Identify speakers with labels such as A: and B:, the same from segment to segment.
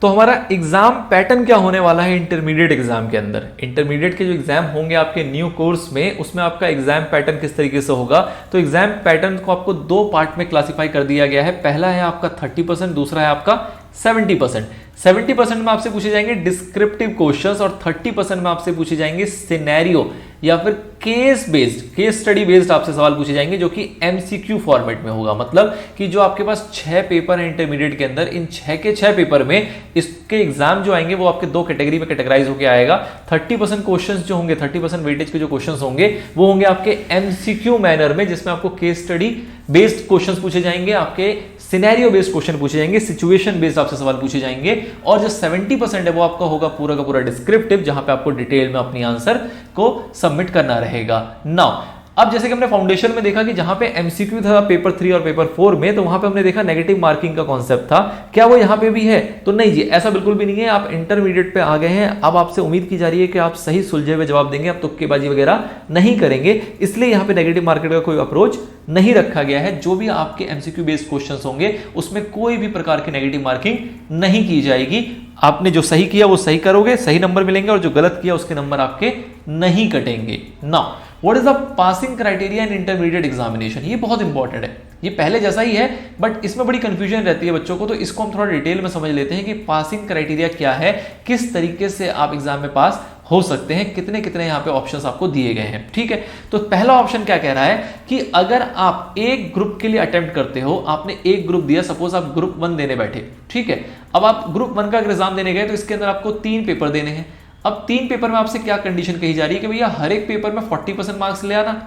A: तो हमारा exam pattern क्या होने वाला है इंटरमीडिएट एग्जाम के अंदर। इंटरमीडिएट के जो एग्जाम होंगे आपके न्यू कोर्स में, उसमें आपका एग्जाम पैटर्न किस तरीके से होगा। तो एग्जाम पैटर्न को आपको दो पार्ट में क्लासिफाई कर दिया गया है। पहला है आपका 30%, दूसरा है आपका 70%। 70% में आपसे पूछे जाएंगे डिस्क्रिप्टिव क्वेश्चंस और 30% में आपसे पूछे जाएंगे सिनेरियो या फिर case based, case study based आपसे सवाल पूछे जाएंगे, जो कि एमसीक्यू फॉर्मेट में होगा। मतलब कि जो आपके पास 6 पेपर है इंटरमीडिएट के अंदर, इन 6 के 6 पेपर में इसके एग्जाम जो आएंगे वो आपके दो कैटेगरी में कैटेगराइज होकर आएगा। 30% क्वेश्चंस जो होंगे, 30% वेटेज के जो क्वेश्चंस होंगे वो होंगे आपके एमसीक्यू मैनर में, जिसमें आपको केस स्टडी बेस्ड क्वेश्चंस पूछे जाएंगे, आपके सिनेरियो बेस्ड क्वेश्चन पूछे जाएंगे, सिचुएशन बेस्ड आपसे सवाल पूछे जाएंगे। और जो 70% है वो आपका होगा पूरा का पूरा डिस्क्रिप्टिव, जहां पे आपको डिटेल में अपनी आंसर को सबमिट करना रहेगा। नाउ अब जैसे कि हमने फाउंडेशन में देखा कि जहां पे एमसीक्यू था पेपर 3 और पेपर 4 में, तो वहां पे हमने देखा नेगेटिव मार्किंग का कॉन्सेप्ट था। क्या वो यहां पे भी है? तो नहीं जी, ऐसा बिल्कुल भी नहीं है। आप इंटरमीडिएट पे आ गए हैं, अब आपसे उम्मीद की जा रही है कि आप सही सुलझे हुए जवाब देंगे, आप तुक्केबाजी वगैरह नहीं करेंगे, इसलिए यहां पे नेगेटिव मार्किंग का कोई अप्रोच नहीं रखा गया है। जो भी आपके एमसीक्यू बेस्ड क्वेश्चंस होंगे उसमें कोई भी प्रकार की नेगेटिव मार्किंग नहीं की जाएगी। आपने जो सही किया वो सही करोगे, सही नंबर मिलेंगे, और जो गलत किया उसके नंबर आपके नहीं कटेंगे। Now what is the passing criteria in intermediate examination? ये बहुत इंपॉर्टेंट है, ये पहले जैसा ही है बट इसमें बड़ी कंफ्यूजन रहती है बच्चों को, तो इसको हम थोड़ा डिटेल में समझ लेते हैं कि पासिंग क्राइटेरिया क्या है, किस तरीके से आप एग्जाम में पास हो सकते हैं, कितने कितने यहाँ पे ऑप्शंस आपको दिए गए हैं। ठीक है, तो पहला ऑप्शन क्या कह रहा है कि अगर आप एक ग्रुप के लिए अटेम्प्ट करते हो, आपने एक ग्रुप दिया, सपोज आप ग्रुप 1 देने बैठे, ठीक है, अब आप ग्रुप 1 का एग्जाम देने गए तो इसके अंदर आपको 3 पेपर देने हैं। अब 3 पेपर में आपसे क्या कंडीशन कही जा रही है कि भैया हर एक पेपर में 40% मार्क्स ले आना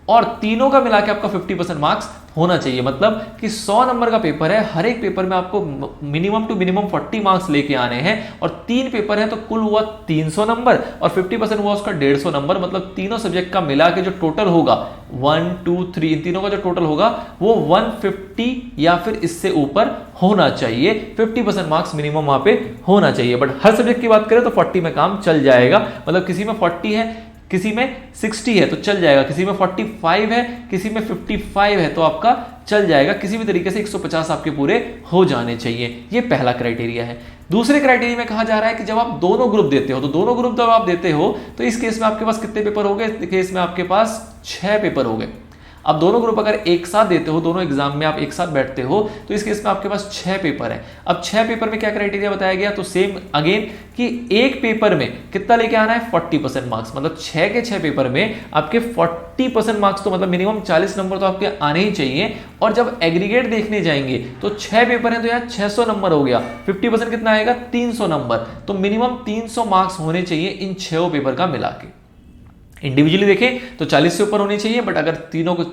A: और तीनों का मिला के आपका 50% मार्क्स होना चाहिए। मतलब कि 100 नंबर का पेपर है, हर एक पेपर में आपको मिनिमम टू मिनिमम 40 मार्क्स लेके आने हैं, और 3 पेपर हैं तो कुल हुआ 300 नंबर और 50% हुआ उसका 150 नंबर। मतलब तीनों सब्जेक्ट का मिला के जो टोटल होगा 1 2 3, इन तीनों का जो टोटल होगा वो 150 या फिर इससे ऊपर होना चाहिए। 50% मार्क्स मिनिमम वहां पे होना चाहिए। बट हर सब्जेक्ट की बात करें तो 40 में काम चल जाएगा। मतलब किसी में 40 है, किसी में 60 है तो चल जाएगा, किसी में 45 है, किसी में 55 है तो आपका चल जाएगा। किसी भी तरीके से 150 आपके पूरे हो जाने चाहिए। ये पहला क्राइटेरिया है। दूसरे क्राइटेरिया में कहा जा रहा है कि जब आप दोनों ग्रुप देते हो, तो दोनों ग्रुप जब आप देते हो तो इस केस में आपके पास कितने पेपर हो गए? इस केस में आपके पास 6 पेपर हो गए। अब दोनों ग्रुप अगर एक साथ देते हो, दोनों एग्जाम में आप एक साथ बैठते हो, तो इस केस में आपके पास 6 पेपर है। अब 6 पेपर में क्या क्राइटेरिया बताया गया? तो सेम अगेन कि एक पेपर में कितना लेके आना है? 40% मार्क्स। मतलब 6 के 6 पेपर में आपके 40% मार्क्स, तो मतलब मिनिमम 40 नंबर तो आपके आने ही चाहिए। और जब एग्रीगेट देखने जाएंगे तो 6 पेपर हैं तो यार 600 नंबर हो गया, 50% कितना आएगा? 300 नंबर। तो मिनिमम 300 मार्क्स होने चाहिए इन 6 पेपर का मिला के। इंडिविजुअली देखें तो 40 से ऊपर होनी चाहिए, बट अगर तीनों को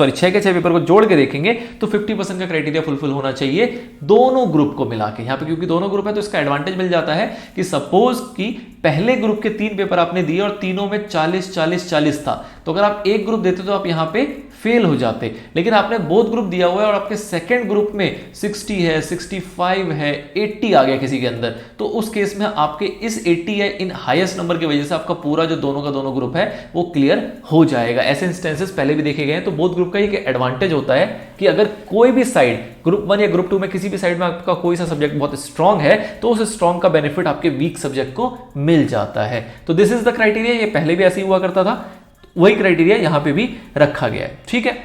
A: 6 के 6 पेपर को जोड़ के देखेंगे तो 50% का क्राइटेरिया फुलफिल होना चाहिए दोनों ग्रुप को मिला के। यहाँ पे क्योंकि दोनों ग्रुप है तो इसका एडवांटेज मिल जाता है कि सपोज कि पहले ग्रुप के 3 पेपर आपने दिए और तीनों में 40-40-40 था, तो अगर आप एक ग्रुप देते तो आप यहाँ पे फेल हो जाते। लेकिन आपने बोथ ग्रुप दिया हुआ है और आपके सेकंड ग्रुप में 60 है, 65 है, 80 आ गया किसी के अंदर, तो उस केस में आपके इस 80 या इन हाईएस्ट नंबर की वजह से आपका पूरा जो दोनों का दोनों ग्रुप है वो क्लियर हो जाएगा। ऐसे इंस्टेंसेस पहले भी देखे गए हैं। तो बोथ ग्रुप का एक एडवांटेज होता है कि अगर कोई भी साइड ग्रुप 1 या ग्रुप 2 में किसी भी साइड में आपका कोई सा सब्जेक्ट बहुत स्ट्रांग है तो उस स्ट्रांग का बेनिफिट आपके वीक सब्जेक्ट को मिल जाता है। तो दिस इज द क्राइटेरिया। ये पहले भी ऐसे ही हुआ करता था, वही क्राइटेरिया यहां पे भी रखा गया है। ठीक है,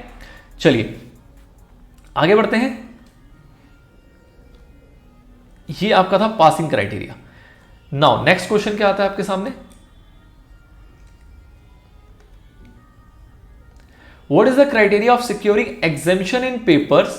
A: चलिए आगे बढ़ते हैं। ये आपका था passing criteria. Now next question क्या आता है आपके सामने? What is the criteria of securing exemption in papers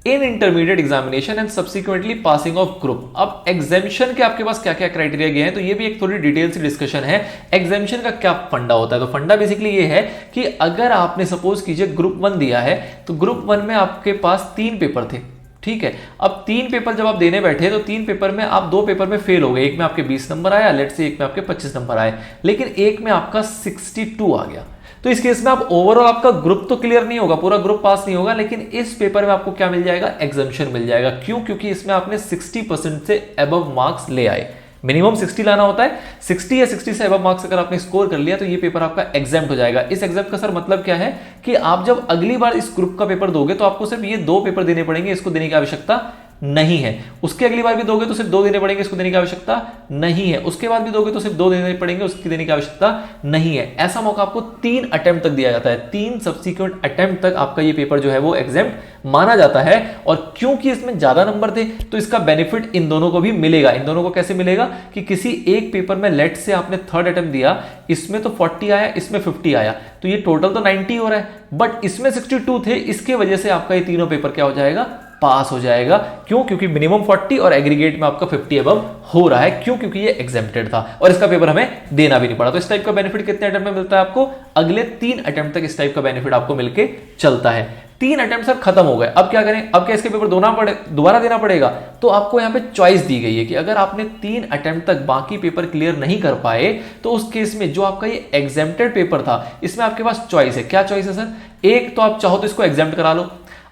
A: in intermediate examination and subsequently passing of group? अब exemption के आपके पास क्या क्या क्राइटेरिया गए हैं, तो ये भी एक थोड़ी डिटेल से डिस्कशन है। exemption का क्या फंडा होता है? तो फंडा बेसिकली ये है कि अगर आपने सपोज कीजिए ग्रुप 1 दिया है, तो ग्रुप 1 में आपके पास 3 पेपर थे, ठीक है। अब 3 पेपर जब आप देने बैठे तो 3 पेपर में आप 2 पेपर में फेल हो गए। एक में आपके 20 नंबर आया, लेट से एक में आपके 25 नंबर आए, लेकिन एक में आपका 62 आ गया। तो इस केस में आप ओवरऑल आपका ग्रुप तो क्लियर नहीं होगा, पूरा ग्रुप पास नहीं होगा, लेकिन इस पेपर में आपको क्या मिल जाएगा? एग्जम्पशन मिल जाएगा। क्यों? क्योंकि इसमें आपने 60% से अबव मार्क्स ले आए। मिनिमम 60 लाना होता है, 60 या 60 से अबव मार्क्स अगर आपने स्कोर कर लिया तो ये पेपर आपका एग्जाम्प्ट हो जाएगा। इस एग्जाम्प्ट का सर मतलब क्या है कि आप जब अगली बार इस ग्रुप का पेपर दोगे तो आपको सिर्फ ये 2 पेपर देने पड़ेंगे, इसको देने की आवश्यकता नहीं है। उसके अगली बार भी दोगे तो सिर्फ 2 देने पड़ेंगे, इसको देने की आवश्यकता नहीं है। उसके बाद भी दोगे तो सिर्फ 2 देने पड़ेंगे, उसकी देने की आवश्यकता नहीं है। ऐसा मौका आपको 3 अटेम्प्ट तक दिया जाता है। 3 सब्सिक्वेंट अटेम्प्ट तक आपका ये पेपर जो है वो एग्जाम्प्ट माना जाता है। और क्योंकि इसमें ज्यादा नंबर थे तो इसका बेनिफिट इन दोनों को भी मिलेगा। इन दोनों को कैसे मिलेगा कि किसी एक पेपर में लेट से आपने थर्ड अटेम्प्ट दिया, इसमें तो 40 आया, इसमें 50 आया, तो ये टोटल तो 90 हो रहा है, बट इसमें 62 थे, इसके वजह से आपका ये तीनों पेपर क्या हो जाएगा, पास हो जाएगा। क्यों? क्योंकि मिनिमम 40 और एग्रीगेट में आपका 50 अबव हो रहा है। क्यों? क्योंकि ये एग्जेम्प्टेड था और इसका पेपर हमें देना भी नहीं पड़ा। तो इस टाइप का बेनिफिट कितने अटेम्प्ट में मिलता है आपको? अगले 3 अटेम्प्ट तक इस टाइप का बेनिफिट आपको मिलके चलता है। 3 अटेम्प्ट सर खत्म हो गए, अब क्या करें? अब क्या इसके पेपर दोबारा देना पड़ेगा? तो आपको यहां पे चॉइस दी गई है कि अगर आपने 3 अटेम्प्ट तक बाकी पेपर क्लियर नहीं कर पाए तो उस केस में जो आपका ये एग्जेम्प्टेड पेपर था इसमें आपके पास चॉइस है। क्या चॉइस है सर? एक तो आप चाहो तो इसको एग्जेम्प्ट करा लो,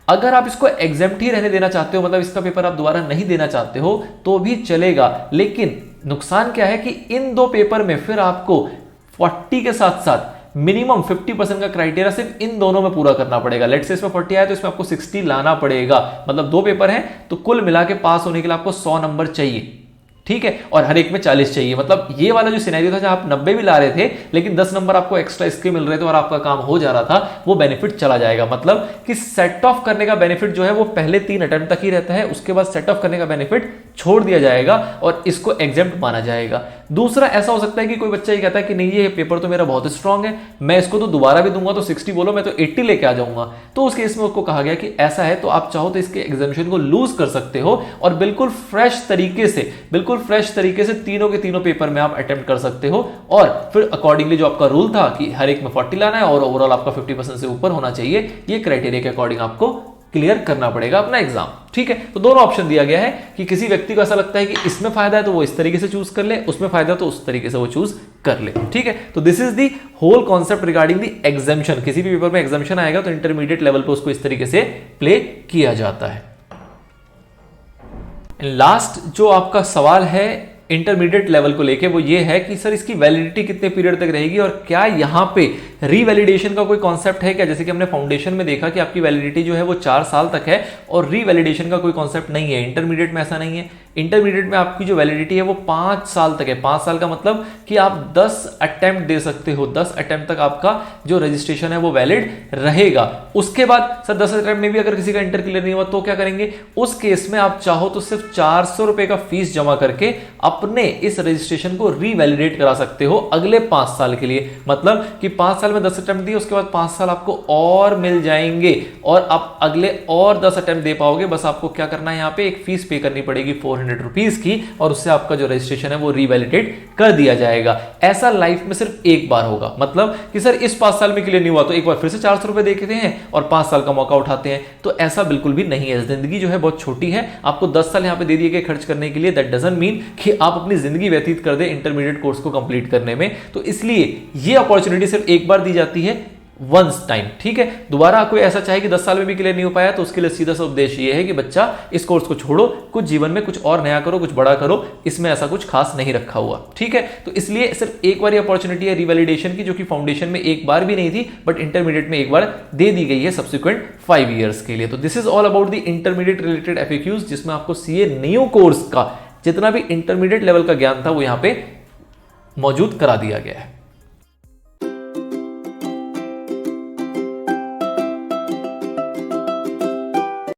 A: अगर आप इसको एग्जेम्प्ट ही रहने देना चाहते हो, मतलब इसका पेपर आप दोबारा नहीं देना चाहते हो तो भी चलेगा। लेकिन नुकसान क्या है कि इन 2 पेपर में फिर आपको 40 के साथ साथ मिनिमम 50% का क्राइटेरिया सिर्फ इन दोनों में पूरा करना पड़ेगा। लेट्स से इसमें 40 आया तो इसमें आपको 60 लाना पड़ेगा। मतलब 2 पेपर हैं तो कुल मिला के पास होने के लिए आपको 100 नंबर चाहिए, ठीक है, और हर एक में 40 चाहिए। मतलब ये वाला जो सिनेरियो था जहां आप 90 भी ला रहे थे लेकिन 10 नंबर आपको एक्स्ट्रा इसके मिल रहे थे और आपका काम हो जा रहा था, वो बेनिफिट चला जाएगा। मतलब कि सेट ऑफ करने का बेनिफिट जो है वो पहले 3 अटेम्प्ट तक ही रहता है, उसके बाद सेट ऑफ करने का बेनिफिट छोड़ दिया जाएगा और इसको एग्जेम्प्ट माना जाएगा। दूसरा ऐसा हो सकता है कि कोई बच्चा ये कहता है कि नहीं ये पेपर तो मेरा बहुत स्ट्रांग है, मैं इसको तो दोबारा भी दूंगा तो 60 बोलो, मैं तो 80 लेके आ जाऊंगा। तो उस केस में उसको कहा गया कि ऐसा है तो आप चाहो तो इसके एग्जामिनेशन को लूज कर सकते हो और बिल्कुल फ्रेश तरीके से तीनों के तीनों पेपर में आप अटेम्प्ट कर सकते हो। और फिर अकॉर्डिंगली जो आपका रूल था कि हर एक में 40 लाना है और ओवरऑल आपका 50% से ऊपर होना चाहिए, ये क्राइटेरिया के अकॉर्डिंग आपको क्लियर करना पड़ेगा अपना एग्जाम, ठीक है। तो दोनों ऑप्शन दिया गया है कि किसी व्यक्ति को ऐसा लगता है कि इसमें फायदा है तो वो इस तरीके से चूज कर ले, उसमें फायदा तो उस तरीके से वो चूज कर ले, ठीक है। तो this is the whole concept regarding the examination. किसी भी पेपर में एग्जामिनेशन आएगा तो इंटरमीडिएट लेवल पे उसको इस तरीके से प्ले किया जाता है। लास्ट जो आपका सवाल है इंटरमीडिएट लेवल को लेके वो ये है कि सर इसकी वैलिडिटी कितने पीरियड तक रहेगी और क्या यहां पे रीवैलिडेशन का कोई कॉन्सेप्ट है क्या? जैसे कि हमने फाउंडेशन में देखा कि आपकी वैलिडिटी जो है वो 4 साल तक है और रीवैलिडेशन का कोई कॉन्सेप्ट नहीं है। इंटरमीडिएट में ऐसा नहीं है। इंटरमीडिएट में आपकी जो वैलिडिटी है वो 5 साल तक है। 5 साल का मतलब कि आप 10 अटेम्प्ट दे सकते हो, 10 अटेम्प्ट तक आपका जो रजिस्ट्रेशन है वो वैलिड रहेगा। उसके बाद सर 10 अटेम्प्ट में भी अगर किसी का इंटर क्लियर नहीं हुआ तो क्या करेंगे? उस केस में आप चाहो तो सिर्फ 400 रुपए का फीस जमा करके अपने इस रजिस्ट्रेशन को रीवैलिडेट करा सकते हो अगले 5 साल के लिए। मतलब कि 5 साल में 10 अटेम्प्ट दिए, उसके बाद 5 साल आपको और मिल जाएंगे और आप अगले और 10 अटेम्प्ट दे पाओगे। बस आपको क्या करना है, यहाँ पे एक फीस पे करनी पड़ेगी 400 रुपीज की और उससे आपका जो रजिस्ट्रेशन है वो रीवैलिडेट कर दिया जाएगा। ऐसा लाइफ में सिर्फ एक बार होगा। मतलब कि सर इस 5 साल में क्लियर नहीं हुआ तो एक बार फिर से 400 रुपए देते हैं और 5 साल का मौका उठाते हैं, तो ऐसा बिल्कुल भी नहीं है। जिंदगी जो है बहुत छोटी है। आपको 10 साल यहाँ पे दे दिए गए खर्च करने के लिए, दैट डजंट मीन कि आप अपनी जिंदगी व्यतीत कर दे इंटरमीडिएट कोर्स को कंप्लीट करने में। तो इसलिए ये अपॉर्चुनिटी सिर्फ एक बार दी जाती है, वंस टाइम, ठीक है। दोबारा कोई ऐसा चाहे कि 10 साल में भी क्लियर नहीं हो पाया तो उसके लिए सीधा सा उद्देश्य ये है कि बच्चा इस कोर्स को छोड़ो, कुछ जीवन में कुछ और नया करो, कुछ बड़ा करो। इसमें ऐसा कुछ खास नहीं रखा हुआ, ठीक है। तो इसलिए सिर्फ एक बार अपॉर्चुनिटी है रिवैलिडेशन की, जो कि फाउंडेशन में एक बार भी नहीं थी बट इंटरमीडिएट में एक बार दे दी गई है सब्सिक्वेंट 5 ईयर्स के लिए। तो this is all about the intermediate related FAQs, जिसमें आपको सीए न्यू कोर्स का जितना भी इंटरमीडिएट लेवल का ज्ञान था वो यहां पे मौजूद करा दिया गया है।